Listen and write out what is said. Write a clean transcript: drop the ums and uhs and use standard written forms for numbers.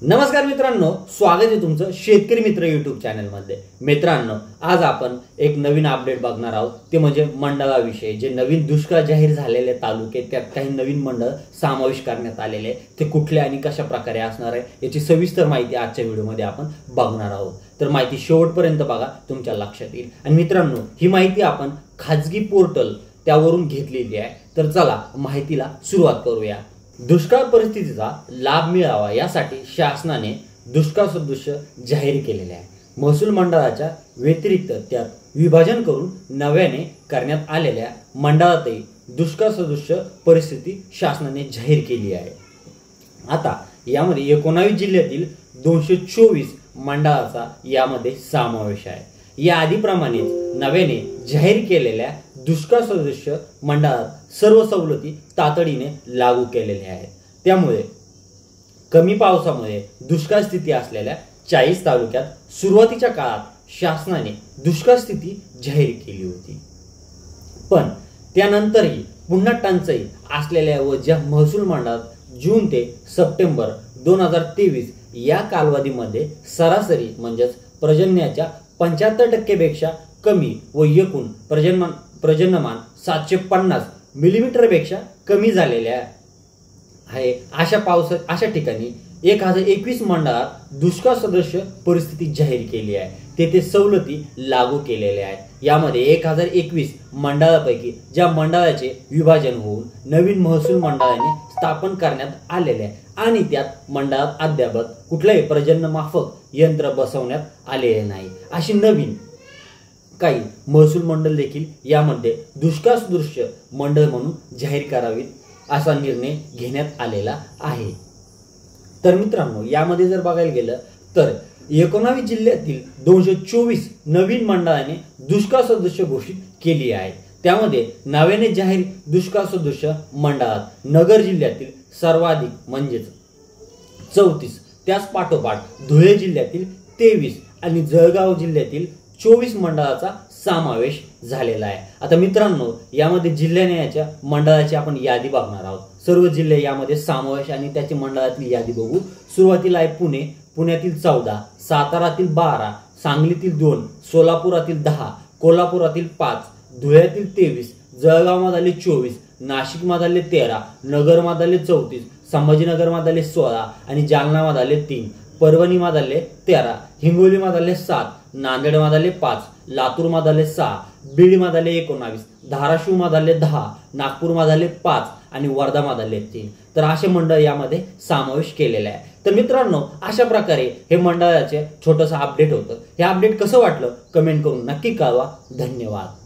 नमस्कार मित्रांनो, स्वागत आहे तुमचं शेतकरी मित्र यूट्यूब चॅनलमध्ये। मित्रांनो, आज आपण एक नवीन अपडेट बघणार आहोत, ते म्हणजे मंडळाविषयी। जे नवीन दुष्काळ जाहीर झालेले तालुके, त्यात काही नवीन मंडळ समावेश करण्यात आलेले, ते कुठले आणि कशा प्रकारे असणार आहे याची सविस्तर माहिती आजच्या व्हिडिओमध्ये आपण बघणार आहोत। तर माहिती शेवटपर्यंत बघा, तुमच्या लक्षात येईल। आणि मित्रांनो, ही माहिती आपण खाजगी पोर्टल त्यावरून घेतलेली आहे। तर चला माहितीला सुरुवात करूया। दुष्काळ परिस्थितीचा लाभ मिळावा यासाठी शासनाने दुष्काळ सदृश जाहीर केलेले आहे। महसूल मंडळाच्या व्यतिरिक्त त्यात विभाजन करून नव्याने करण्यात आलेल्या मंडळातही दुष्काळ सदृश परिस्थिती शासनाने जाहीर केली आहे। आता यामध्ये 19 जिल्ह्यातील 224 मंडळाचा यामध्ये समावेश आहे। या आधीप्रमाणेच नव्याने जाहीर केलेल्या दुष्काळ सदृश मंडळात सर्व सवलती तातडीने लागू केलेल्या आहेत। त्यामुळे कमी पावसामुळे दुष्काळ स्थिती असलेल्या 40 तालुक्यात सुरुवातीच्या काळात शासनाने दुष्काळ स्थिती जाहीर केली होती, पण त्यानंतरही पुन्हा टंचाई असलेल्या व ज्या महसूल मंडळात जून ते सप्टेंबर 2023 या कालावधीमध्ये सरासरी म्हणजेच पर्जन्याच्या 75% पेक्षा कमी व एकूण पर्जन्यमान 750 मिलीमीटर पेक्षा कमी झालेल्या आहे, अशा ठिकाणी 1021 मंडळात दुष्काळ सदृश परिस्थिती जाहीर केली आहे। तेथे सवलती लागू केलेल्या आहेत। यामध्ये 1021 मंडळापैकी ज्या मंडळाचे विभाजन होऊन नवीन महसूल मंडळाने स्थापन करण्यात आलेले आहे आणि त्यात मंडळात अद्याप कुठल्याही पर्जन्यमाफक यंत्र बसवण्यात आलेले नाही, अशी नवीन काही महसूल मंडळ देखील यामध्ये दुष्काळ सदृश मंडळ म्हणून जाहीर करावीत असा निर्णय घेण्यात आलेला आहे। तर मित्रांनो, यामध्ये जर बघायला गेलं तर 19 जिल्ह्यातील 224 नवीन मंडळाने दुष्काळ सदृश घोषित केली आहे। त्यामध्ये नव्याने जाहीर दुष्काळ सदृश मंडळात नगर जिल्ह्यातील सर्वाधिक म्हणजेच 34, त्याच पाठोपाठ धुळे जिल्ह्यातील 23 आणि जळगाव जिल्ह्यातील 24 मंडळाचा समावेश झालेला आहे। आता मित्रांनो, यामध्ये जिल्ह्याच्या मंडळाची आपण यादी बघणार आहोत। सर्व जिल्हे यामध्ये समावेश आणि त्याची मंडळातील यादी बघू। सुरुवातीला आहे पुणे, पुण्यातील 14, सातारातील 12, सांगलीतील 2, सोलापुरातील 10, कोल्हापुरातील 5, धुळ्यातील 23, जळगाव मधले 24, नाशिक मधले 13, नगर मधले 34, संभाजीनगर मधले 16 आणि जालना मधले 3, परभणी मधले 13, हिंगोली मधले 7, नांदेड मधले 5, लातूर मधले 6, बीड मधले 19, धाराशिव मधले 10, नागपूर मधले 5 आणि वर्धा मधले 3। तर असे मंडळ यामध्ये समावेश केलेले आहे। तर मित्रांनो, अशा प्रकारे हे मंडळाचे छोटंसं अपडेट होतं। हे अपडेट कसं वाटलं कमेंट करून नक्की कळवा। धन्यवाद।